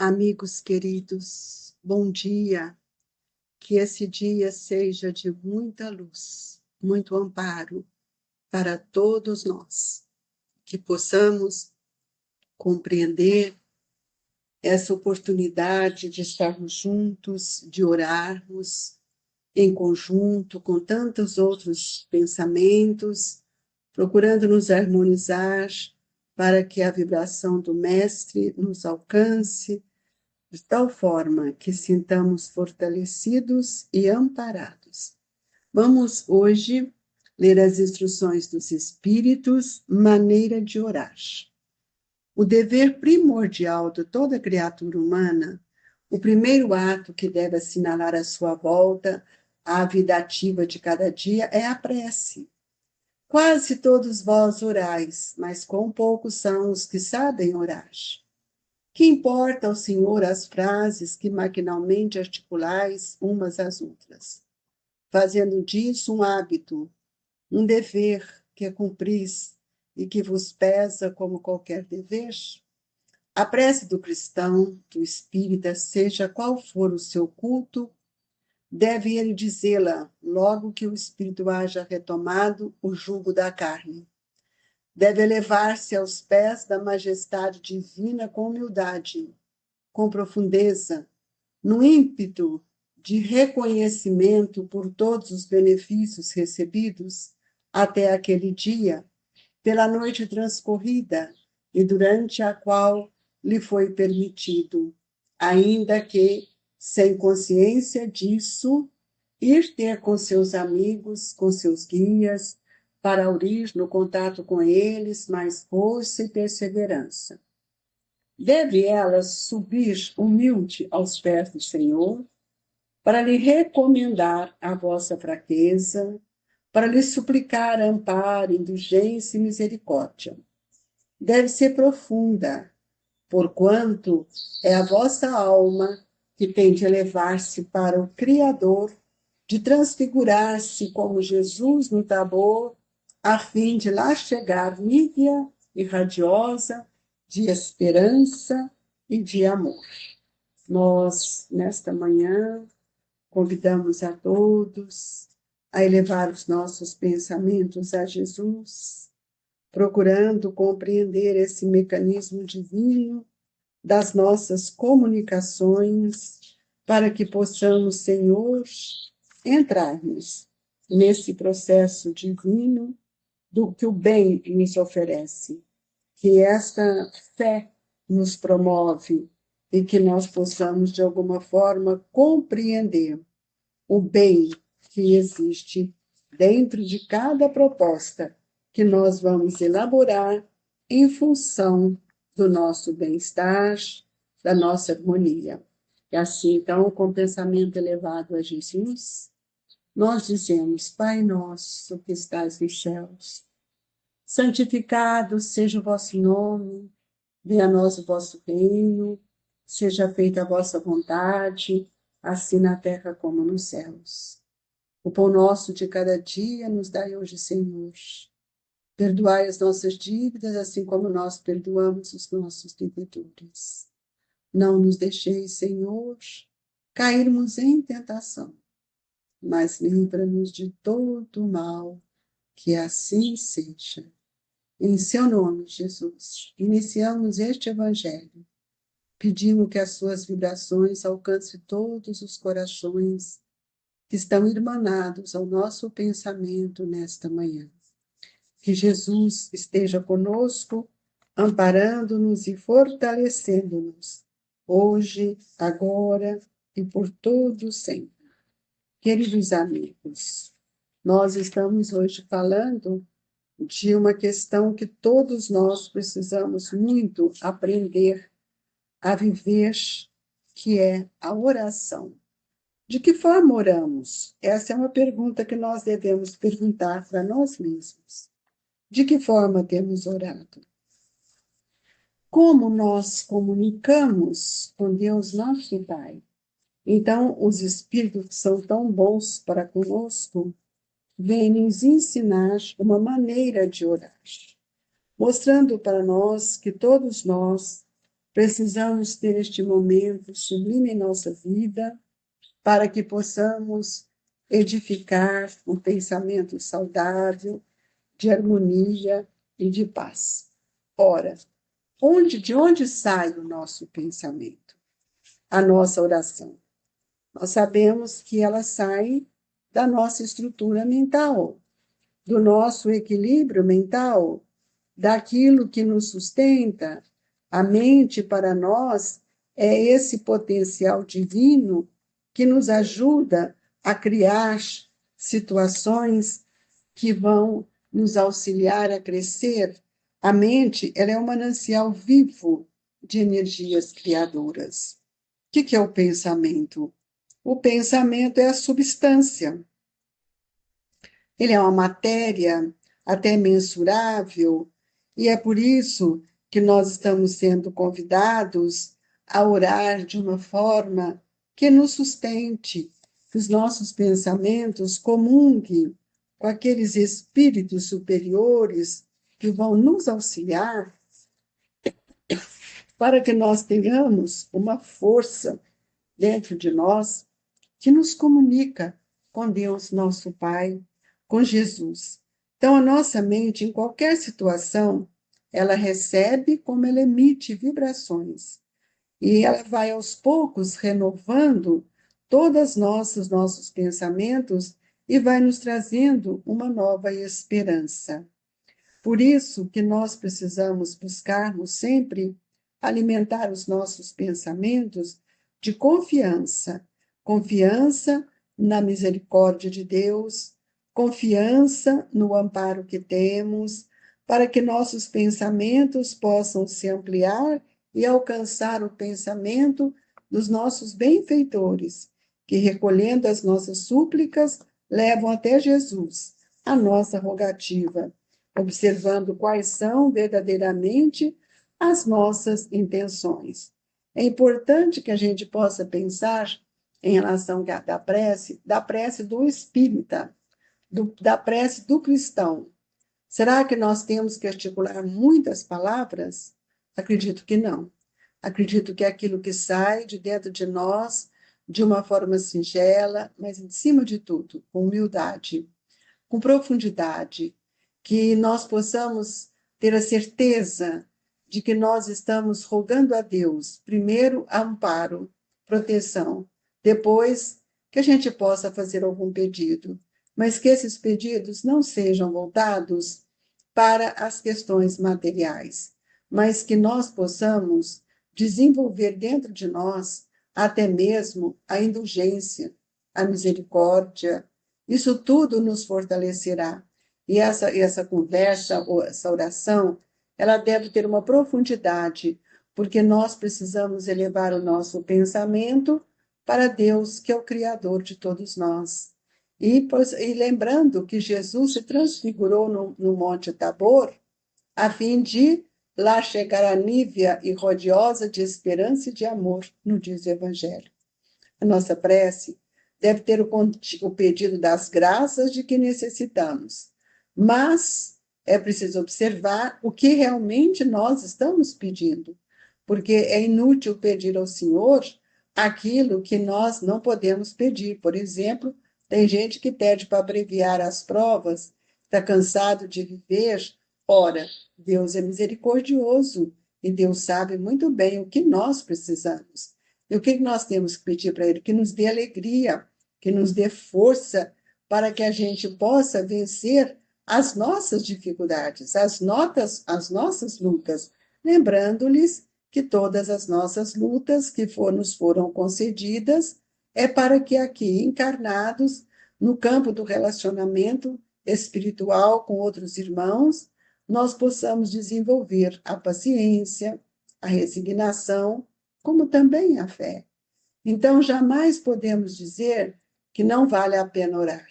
Amigos queridos, bom dia. Que esse dia seja de muita luz, muito amparo para todos nós. Que possamos compreender essa oportunidade de estarmos juntos, de orarmos em conjunto com tantos outros pensamentos, procurando nos harmonizar para que a vibração do Mestre nos alcance de tal forma que sintamos fortalecidos e amparados. Vamos hoje ler as instruções dos Espíritos, maneira de orar. O dever primordial de toda criatura humana, o primeiro ato que deve assinalar a sua volta à vida ativa de cada dia é a prece. Quase todos vós orais, mas quão poucos são os que sabem orar. Que importa ao Senhor as frases que maquinalmente articulais umas às outras, fazendo disso um hábito, um dever que cumpris e que vos pesa como qualquer dever? A prece do cristão, do espírita, seja qual for o seu culto, deve ele dizê-la logo que o espírito haja retomado o jugo da carne. Deve elevar-se aos pés da majestade divina com humildade, com profundeza, no ímpeto de reconhecimento por todos os benefícios recebidos até aquele dia, pela noite transcorrida e durante a qual lhe foi permitido, ainda que, sem consciência disso, ir ter com seus amigos, com seus guias, para aurir no contato com eles mais força e perseverança. Deve ela subir humilde aos pés do Senhor, para lhe recomendar a vossa fraqueza, para lhe suplicar amparo, indulgência e misericórdia. Deve ser profunda, porquanto é a vossa alma que tem de elevar-se para o Criador, de transfigurar-se como Jesus no Tabor, a fim de lá chegar nívea e radiosa, de esperança e de amor. Nós, nesta manhã, convidamos a todos a elevar os nossos pensamentos a Jesus, procurando compreender esse mecanismo divino das nossas comunicações, para que possamos, Senhor, entrarmos nesse processo divino do que o bem nos oferece, que esta fé nos promove e que nós possamos, de alguma forma, compreender o bem que existe dentro de cada proposta que nós vamos elaborar em função do nosso bem-estar, da nossa harmonia. E assim, então, com o pensamento elevado a Jesus, nós dizemos: Pai nosso que estás nos céus, santificado seja o vosso nome, venha a nós o vosso reino, seja feita a vossa vontade, assim na terra como nos céus. O pão nosso de cada dia nos dai hoje, Senhor. Perdoai as nossas dívidas, assim como nós perdoamos os nossos devedores. Não nos deixeis, Senhor, cairmos em tentação, mas livra-nos de todo o mal, que assim seja. Em seu nome, Jesus, iniciamos este evangelho. Pedimos que as suas vibrações alcancem todos os corações que estão irmanados ao nosso pensamento nesta manhã. Que Jesus esteja conosco, amparando-nos e fortalecendo-nos, hoje, agora e por todo sempre. Queridos amigos, nós estamos hoje falando de uma questão que todos nós precisamos muito aprender a viver, que é a oração. De que forma oramos? Essa é uma pergunta que nós devemos perguntar para nós mesmos. De que forma temos orado? Como nós comunicamos com Deus nosso Pai? Então, os Espíritos que são tão bons para conosco vêm nos ensinar uma maneira de orar, mostrando para nós que todos nós Precisamos ter este momento sublime em nossa vida para que possamos edificar um pensamento saudável, de harmonia e de paz. Ora, de onde sai o nosso pensamento? A nossa oração. Nós sabemos que ela sai da nossa estrutura mental, do nosso equilíbrio mental, daquilo que nos sustenta. A mente, para nós, é esse potencial divino que nos ajuda a criar situações que vão nos auxiliar a crescer. A mente, ela é um manancial vivo de energias criadoras. O que é o pensamento? O pensamento é a substância. Ele é uma matéria até mensurável, e é por isso que nós estamos sendo convidados a orar de uma forma que nos sustente, que os nossos pensamentos comunguem com aqueles espíritos superiores que vão nos auxiliar para que nós tenhamos uma força dentro de nós que nos comunica com Deus, nosso Pai, com Jesus. Então, a nossa mente, em qualquer situação, ela recebe como ela emite vibrações. E ela vai, aos poucos, renovando todos os nossos pensamentos e vai nos trazendo uma nova esperança. Por isso que nós precisamos buscarmos sempre alimentar os nossos pensamentos de confiança, confiança na misericórdia de Deus, confiança no amparo que temos, para que nossos pensamentos possam se ampliar e alcançar o pensamento dos nossos benfeitores, que, recolhendo as nossas súplicas, levam até Jesus a nossa rogativa, observando quais são verdadeiramente as nossas intenções. É importante que a gente possa pensar em relação da prece do espírita, da prece do cristão. Será que nós temos que articular muitas palavras? Acredito que não. Acredito que é aquilo que sai de dentro de nós, de uma forma singela, mas, em cima de tudo, com humildade, com profundidade, que nós possamos ter a certeza de que nós estamos rogando a Deus, primeiro, amparo, proteção, depois, que a gente possa fazer algum pedido, mas que esses pedidos não sejam voltados para as questões materiais, mas que nós possamos desenvolver dentro de nós até mesmo a indulgência, a misericórdia. Isso tudo nos fortalecerá. E essa conversa, ou essa oração, ela deve ter uma profundidade, porque nós precisamos elevar o nosso pensamento para Deus, que é o Criador de todos nós. E lembrando que Jesus se transfigurou no Monte Tabor, a fim de lá chegar a nívea e rodiosa de esperança e de amor, no diz o Evangelho. A nossa prece deve ter o pedido das graças de que necessitamos, mas é preciso observar o que realmente nós estamos pedindo, porque é inútil pedir ao Senhor aquilo que nós não podemos pedir. Por exemplo, tem gente que pede para abreviar as provas, está cansado de viver. Ora, Deus é misericordioso e Deus sabe muito bem o que nós precisamos. E o que nós temos que pedir para Ele? Que nos dê alegria, que nos dê força para que a gente possa vencer as nossas dificuldades, as nossas lutas, lembrando-lhes que todas as nossas lutas que nos foram concedidas é para que aqui, encarnados, no campo do relacionamento espiritual com outros irmãos, nós possamos desenvolver a paciência, a resignação, como também a fé. Então, jamais podemos dizer que não vale a pena orar,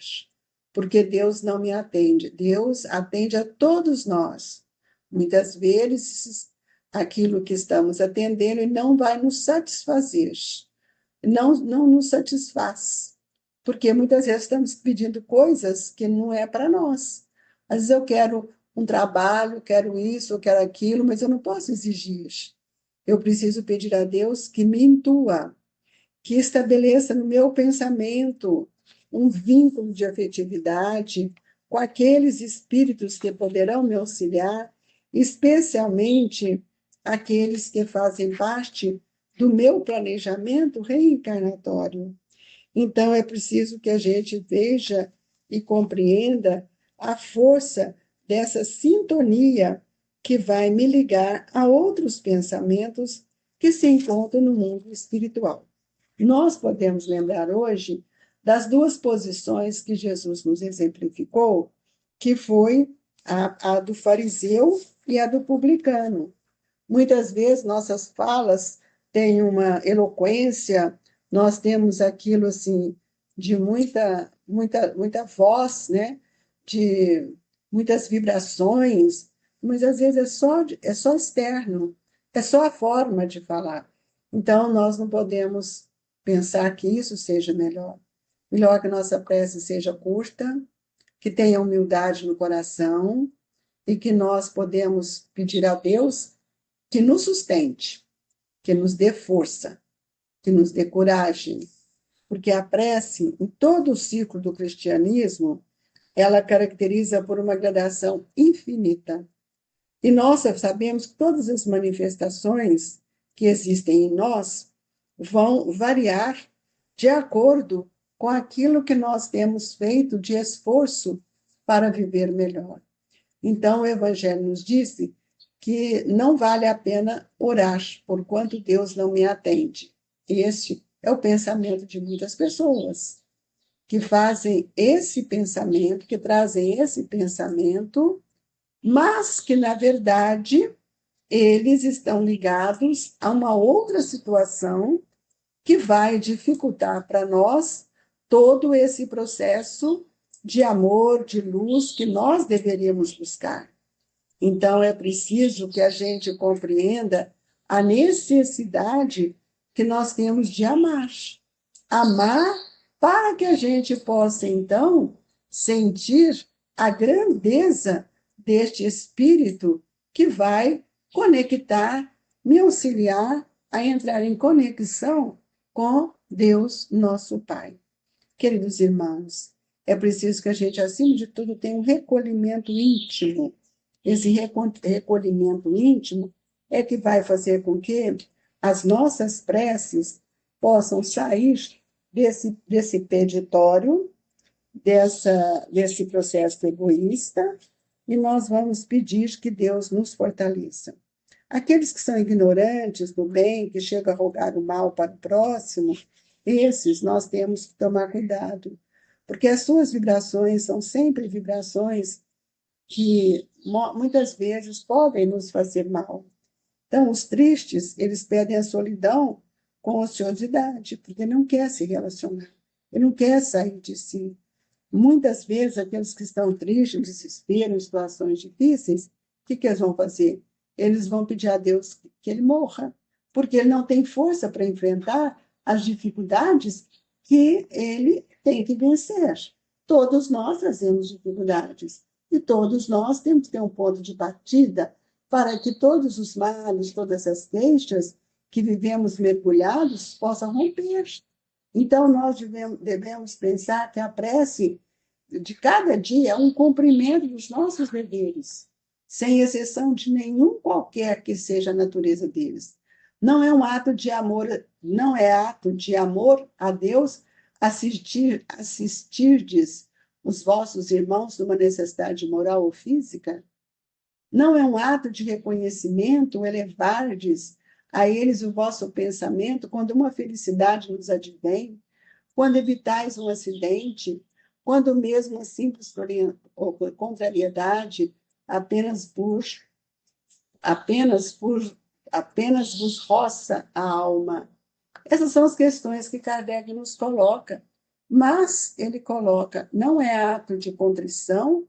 porque Deus não me atende. Deus atende a todos nós. Muitas vezes, aquilo que estamos atendendo não vai nos satisfazer, não nos satisfaz, porque muitas vezes estamos pedindo coisas que não é para nós. Às vezes eu quero um trabalho, quero isso, eu quero aquilo, mas eu não posso exigir. Eu preciso pedir a Deus que me intua, que estabeleça no meu pensamento um vínculo de afetividade com aqueles espíritos que poderão me auxiliar, especialmente aqueles que fazem parte do meu planejamento reencarnatório. Então, é preciso que a gente veja e compreenda a força dessa sintonia que vai me ligar a outros pensamentos que se encontram no mundo espiritual. Nós podemos lembrar hoje das duas posições que Jesus nos exemplificou, que foi a do fariseu e a do publicano. Muitas vezes nossas falas têm uma eloquência, nós temos aquilo assim de muita voz, né? De muitas vibrações, mas às vezes é só externo, é só a forma de falar. Então nós não podemos pensar que isso seja melhor. Melhor que nossa prece seja curta, que tenha humildade no coração e que nós podemos pedir a Deus que nos sustente, que nos dê força, que nos dê coragem, porque a prece, em todo o ciclo do cristianismo, ela caracteriza por uma gradação infinita. E nós sabemos que todas as manifestações que existem em nós vão variar de acordo com aquilo que nós temos feito de esforço para viver melhor. Então, o Evangelho nos disse que não vale a pena orar, porquanto Deus não me atende. Este é o pensamento de muitas pessoas que fazem esse pensamento, que trazem esse pensamento, mas que, na verdade, eles estão ligados a uma outra situação que vai dificultar para nós todo esse processo de amor, de luz que nós deveríamos buscar. Então, é preciso que a gente compreenda a necessidade que nós temos de amar. Amar para que a gente possa, então, sentir a grandeza deste Espírito que vai conectar, me auxiliar a entrar em conexão com Deus, nosso Pai. Queridos irmãos, é preciso que a gente, acima de tudo, tenha um recolhimento íntimo. Esse recolhimento íntimo é que vai fazer com que as nossas preces possam sair desse peditório, desse processo egoísta, e nós vamos pedir que Deus nos fortaleça. Aqueles que são ignorantes do bem, que chegam a rogar o mal para o próximo, esses nós temos que tomar cuidado, porque as suas vibrações são sempre vibrações que muitas vezes podem nos fazer mal. Então, os tristes, eles pedem a solidão com ociosidade, porque não quer se relacionar, ele não quer sair de si. Muitas vezes, aqueles que estão tristes, em desespero, em situações difíceis, o que eles vão fazer? Eles vão pedir a Deus que ele morra, porque ele não tem força para enfrentar as dificuldades que ele tem que vencer. Todos nós trazemos dificuldades, e todos nós temos que ter um ponto de partida para que todos os males, todas as queixas que vivemos mergulhados possam romper. Então, nós devemos pensar que a prece de cada dia é um cumprimento dos nossos deveres, sem exceção de nenhum qualquer que seja a natureza deles. Não é um ato de amor, não é ato de amor a Deus assistirdes os vossos irmãos numa necessidade moral ou física? Não é um ato de reconhecimento elevardes a eles o vosso pensamento quando uma felicidade nos advém, quando evitais um acidente, quando mesmo uma simples contrariedade apenas por apenas vos roça a alma. Essas são as questões que Kardec nos coloca, mas ele coloca, não é ato de contrição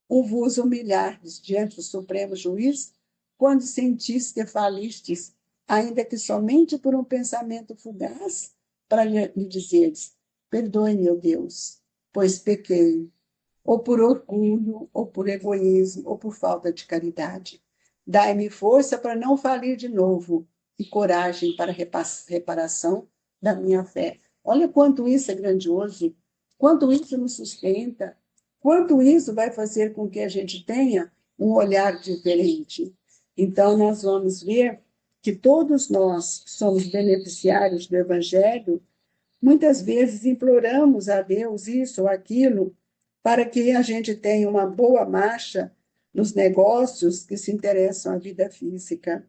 o vos humilhardes diante do Supremo Juiz, quando sentis que falistes, ainda que somente por um pensamento fugaz, para lhe dizeres, perdoe, meu Deus, pois pequei, ou por orgulho, ou por egoísmo, ou por falta de caridade. Dai-me força para não falir de novo, e coragem para reparação da minha fé. Olha quanto isso é grandioso, quanto isso nos sustenta, quanto isso vai fazer com que a gente tenha um olhar diferente. Então, nós vamos ver que todos nós somos beneficiários do Evangelho. Muitas vezes imploramos a Deus isso ou aquilo para que a gente tenha uma boa marcha nos negócios que se interessam à vida física.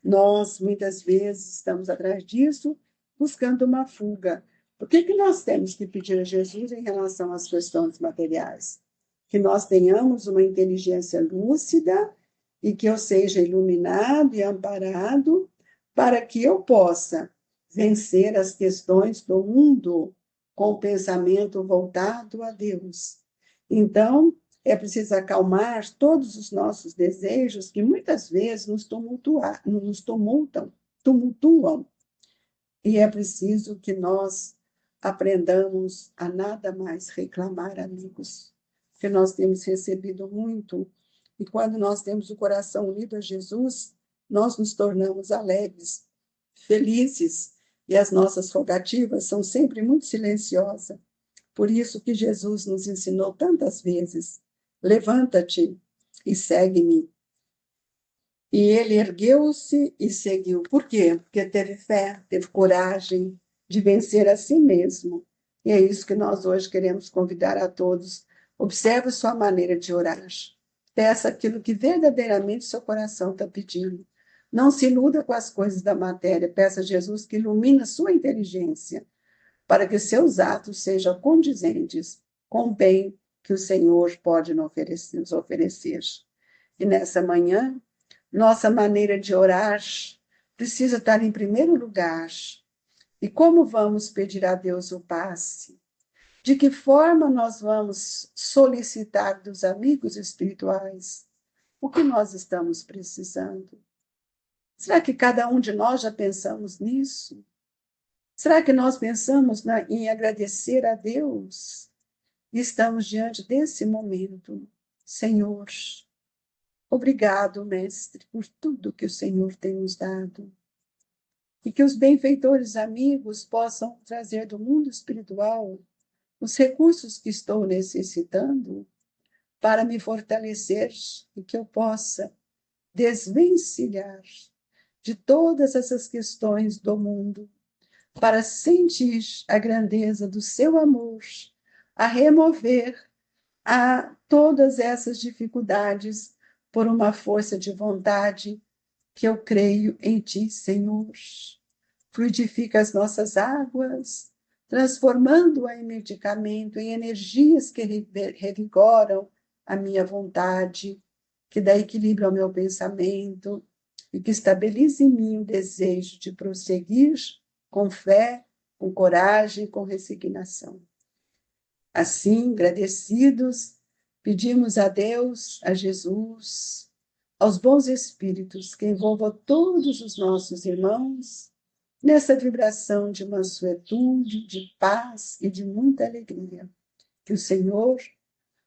Nós, muitas vezes, estamos atrás disso, buscando uma fuga. O que que nós temos que pedir a Jesus em relação às questões materiais? Que nós tenhamos uma inteligência lúcida e que eu seja iluminado e amparado para que eu possa vencer as questões do mundo com o pensamento voltado a Deus. Então, é preciso acalmar todos os nossos desejos que muitas vezes tumultuam. E é preciso que nós aprendamos a nada mais reclamar, amigos, porque nós temos recebido muito. E quando nós temos o coração unido a Jesus, nós nos tornamos alegres, felizes, e as nossas rogativas são sempre muito silenciosas. Por isso que Jesus nos ensinou tantas vezes: levanta-te e segue-me. E ele ergueu-se e seguiu. Por quê? Porque teve fé, teve coragem de vencer a si mesmo. E é isso que nós hoje queremos convidar a todos. Observe sua maneira de orar. Peça aquilo que verdadeiramente seu coração está pedindo. Não se iluda com as coisas da matéria. Peça a Jesus que ilumine a sua inteligência, para que seus atos sejam condizentes com o bem que o Senhor pode nos oferecer. E nessa manhã, nossa maneira de orar precisa estar em primeiro lugar. E como vamos pedir a Deus o passe? De que forma nós vamos solicitar dos amigos espirituais o que nós estamos precisando? Será que cada um de nós já pensamos nisso? Será que nós pensamos em agradecer a Deus? E estamos diante desse momento. Senhor, obrigado, Mestre, por tudo que o Senhor tem nos dado. E que os benfeitores amigos possam trazer do mundo espiritual os recursos que estou necessitando para me fortalecer e que eu possa desvencilhar de todas essas questões do mundo para sentir a grandeza do seu amor, a remover todas essas dificuldades por uma força de vontade que eu creio em ti, Senhor. Fluidifica as nossas águas, transformando-a em medicamento, em energias que revigoram a minha vontade, que dá equilíbrio ao meu pensamento e que estabelece em mim o desejo de prosseguir com fé, com coragem, com resignação. Assim, agradecidos, pedimos a Deus, a Jesus, aos bons espíritos que envolvam todos os nossos irmãos nessa vibração de mansuetude, de paz e de muita alegria. Que o Senhor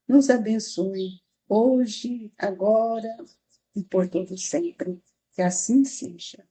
nos abençoe hoje, agora e por todo sempre. Que assim seja.